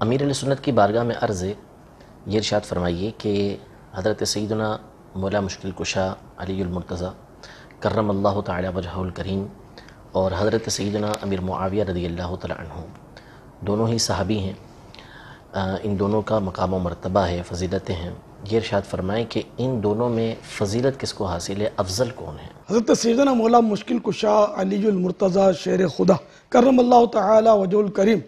امیر علیہ سنت کی بارگاہ میں عرض ہے، یہ ارشاد فرمائیے کہ حضرت سیدنا مولا مشکل کشا علی المرتضیٰ کرم اللہ تعالی وجہہ الکریم اور حضرت سیدنا امیر معاویہ رضی اللہ تعالی عنہ دونوں ہی صحابی ہیں، ان دونوں کا مقام و مرتبہ ہے، فضیلتیں ہیں۔ یہ ارشاد فرمائیں کہ ان دونوں میں فضیلت کس کو حاصل ہے، افضل کون ہے؟ حضرت سیدنا مولا مشکل کشا علی المرتضیٰ شیر خدا کرم اللہ تعالی وجہ الکریم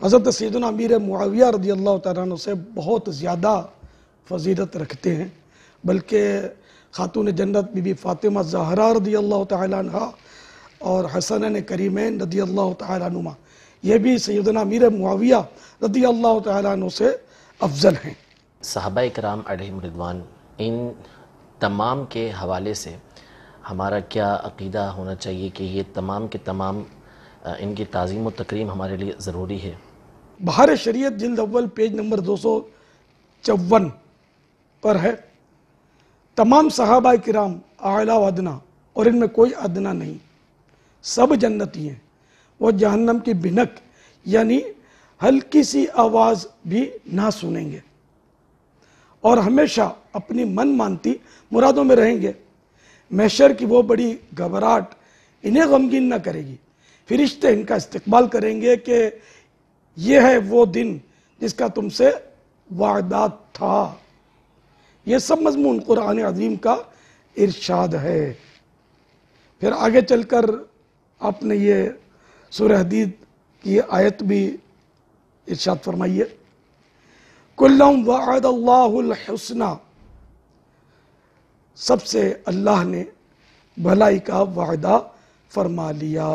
حضرت سیدنا امیر معاویہ رضی اللہ تعالیٰ عنہ سے بہت زیادہ فضیلت رکھتے ہیں، بلکہ خاتون جنت بی بی فاطمہ زہرا رضی اللہ تعالیٰ عنہ اور حسنین کریمین رضی اللہ تعالیٰ عنہما یہ بھی سیدنا امیر معاویہ رضی اللہ تعالیٰ عنہ سے افضل ہیں۔ صحابہ کرام علیہم رضوان ان تمام کے حوالے سے ہمارا کیا عقیدہ ہونا چاہیے کہ یہ تمام کے تمام ان کی تعظیم و تکریم ہمارے لیے ضروری ہے؟ بہار شریعت جلد اول پیج نمبر 254 پر ہے، تمام صحابہ کرام اعلیٰ و ادنا اور ان میں کوئی ادنا نہیں، سب جنتی ہیں، وہ جہنم کی بھنک یعنی ہلکی سی آواز بھی نہ سنیں گے اور ہمیشہ اپنی من مانتی مرادوں میں رہیں گے۔ محشر کی وہ بڑی گھبراہٹ انہیں غمگین نہ کرے گی، فرشتے ان کا استقبال کریں گے کہ یہ ہے وہ دن جس کا تم سے وعدہ تھا۔ یہ سب مضمون قرآن عظیم کا ارشاد ہے۔ پھر آگے چل کر آپ نے یہ سورہ حدید کی آیت بھی ارشاد فرمائی ہے، کُلًّا وعد اللہ الحسنى، سب سے اللہ نے بھلائی کا وعدہ فرما لیا۔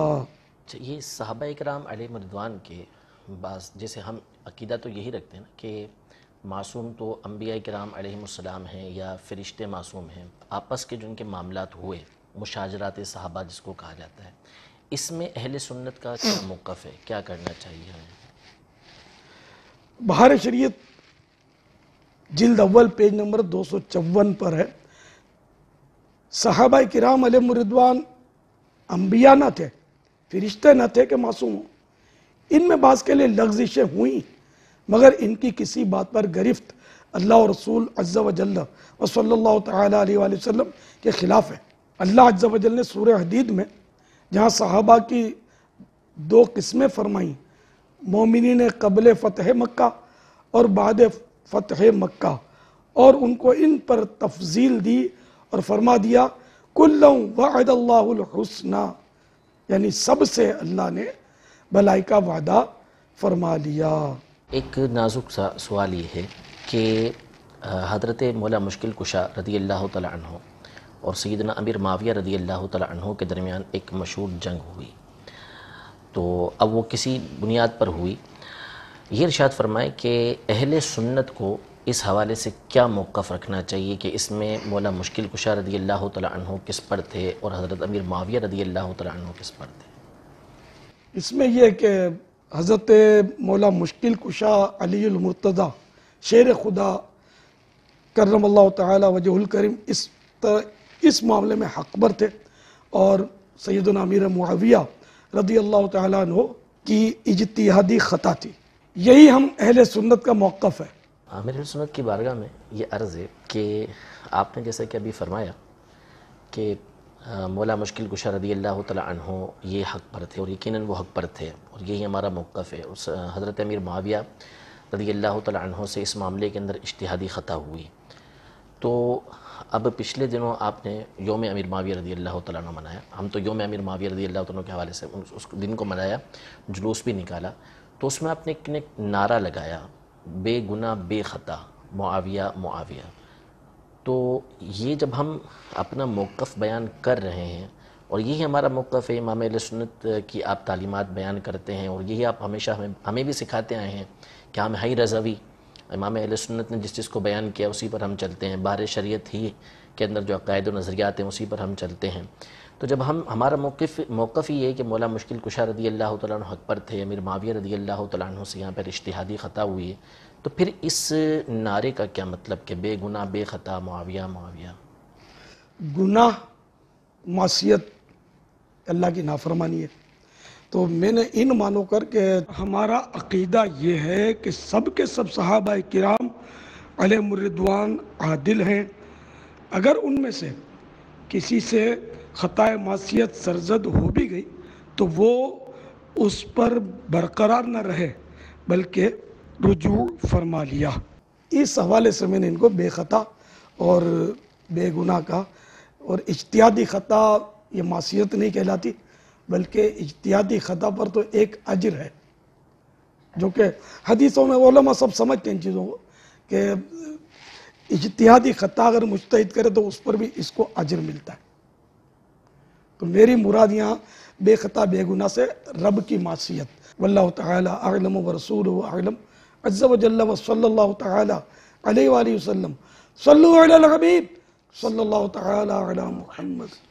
یہ صحابہ کرام علیہ رضوان کے بعض، جیسے ہم عقیدہ تو یہی رکھتے ہیں کہ معصوم تو انبیاء کرام علیہ السلام ہیں یا فرشتے معصوم ہیں، آپس کے جن کے معاملات ہوئے مشاجرات صحابہ جس کو کہا جاتا ہے، اس میں اہل سنت کا کیا موقف ہے، کیا کرنا چاہیے ہمیں؟ بہار شریعت جلد اول پیج نمبر 254 پر ہے، صحابہ کرام علیہ رضوان انبیاء نہ تھے، فرشتے نہ تھے کہ معصوم ہوں، ان میں بعض کے لیے لغزشیں ہوئیں، مگر ان کی کسی بات پر گرفت اللہ و رسول عز و جل و صلی اللہ تعالی علیہ وآلہ وسلم کے خلاف ہے۔ اللہ عز و جل نے سورہ حدید میں جہاں صحابہ کی دو قسمیں فرمائیں، مومنین قبل فتح مکہ اور بعد فتح مکہ، اور ان کو ان پر تفضیل دی اور فرما دیا کُلًّا وعد اللہ الحسنى، یعنی سب سے اللہ نے بھلائی کا وعدہ فرما لیا۔ ایک نازک سا سوال یہ ہے کہ حضرت مولا مشکل کشا رضی اللہ تعالیٰ عنہ اور سیدنا امیر معاویہ رضی اللہ تعالیٰ عنہ کے درمیان ایک مشہور جنگ ہوئی، تو اب وہ کسی بنیاد پر ہوئی، یہ ارشاد فرمائے کہ اہل سنت کو اس حوالے سے کیا موقف رکھنا چاہیے کہ اس میں مولا مشکل کشا رضی اللہ تعالیٰ عنہ کس پر تھے اور حضرت امیر معاویہ رضی اللہ تعالیٰ عنہ کس پر تھے؟ اس میں یہ کہ حضرت مولا مشکل کشا علی المرتضیٰ شیر خدا کرم اللہ تعالی وجہ الکریم اس معاملے میں حق بر تھے، اور سیدنا امیر معاویہ رضی اللہ تعالیٰ عنہ کی اجتہادی خطا تھی۔ یہی ہم اہل سنت کا موقف ہے۔ امیر علیہ سنت کی بارگاہ میں یہ عرض ہے کہ آپ نے جیسا کہ ابھی فرمایا کہ مولا مشکل کشا رضی اللہ تعالیٰ عنہ یہ حق پر تھے اور یقیناً وہ حق پر تھے اور یہی ہمارا موقف ہے، اس حضرت امیر معاویہ رضی اللہ تعالیٰ عنہ سے اس معاملے کے اندر اجتہادی خطا ہوئی، تو اب پچھلے دنوں آپ نے یوم امیر معاویہ رضی اللہ تعالیٰ عنہ منایا، ہم تو یوم امیر معاویہ رضی اللہ تعالیٰ عنہ کے حوالے سے اس دن کو منایا، جلوس بھی نکالا، تو اس میں آپ نے ایک نعرہ لگایا، بے گناہ بے خطا معاویہ معاویہ۔ تو یہ جب ہم اپنا موقف بیان کر رہے ہیں اور یہی ہمارا موقف ہے، امام اہل سنت کی آپ تعلیمات بیان کرتے ہیں اور یہی آپ ہمیشہ ہمیں بھی سکھاتے آئے ہیں کہ ہم ہی رضوی، امام اہل سنت نے جس چیز کو بیان کیا اسی پر ہم چلتے ہیں، بہار شریعت ہی کے اندر جو عقائد و نظریات ہیں اسی پر ہم چلتے ہیں۔ تو جب ہمارا موقف ہی ہے کہ مولا مشکل کشا رضی اللہ تعالیٰ عنہ حق پر تھے، امیر معاویہ رضی اللہ تعالیٰ عنہ سے یہاں پر اجتہادی خطا ہوئی ہے، تو پھر اس نعرے کا کیا مطلب کہ بے گناہ بے خطا معاویہ معاویہ؟ گناہ معصیت اللہ کی نافرمانی ہے، تو میں نے ان مانو کر کہ ہمارا عقیدہ یہ ہے کہ سب کے سب صحابہ کرام علیہم الرضوان عادل ہیں. اگر ان میں سے کسی سے خطائے معصیت سرزد ہو بھی گئی تو وہ اس پر برقرار نہ رہے بلکہ رجوع فرما لیا. اس حوالے سے میں نے ان کو بے خطا اور بے گناہ کہا. اور اجتہادی خطا یہ معصیت نہیں کہلاتی بلکہ اجتہادی خطا پر تو ایک اجر ہے، جو کہ حدیثوں میں علماء سب سمجھتے ہیں ان چیزوں کو کہ اجتہادی خطا اگر مجتہد کرے تو اس پر بھی اس کو اجر ملتا ہے. تو میری مراد یہاں بے خطا بے گناہ سے رب کی معصیت. واللہ تعالی اعلم ورسولہ اعلم عز و جل و صلی اللہ تعالی علیہ وآلہ وسلم. صلو علی الحبیب صلی اللہ تعالی علی محمد.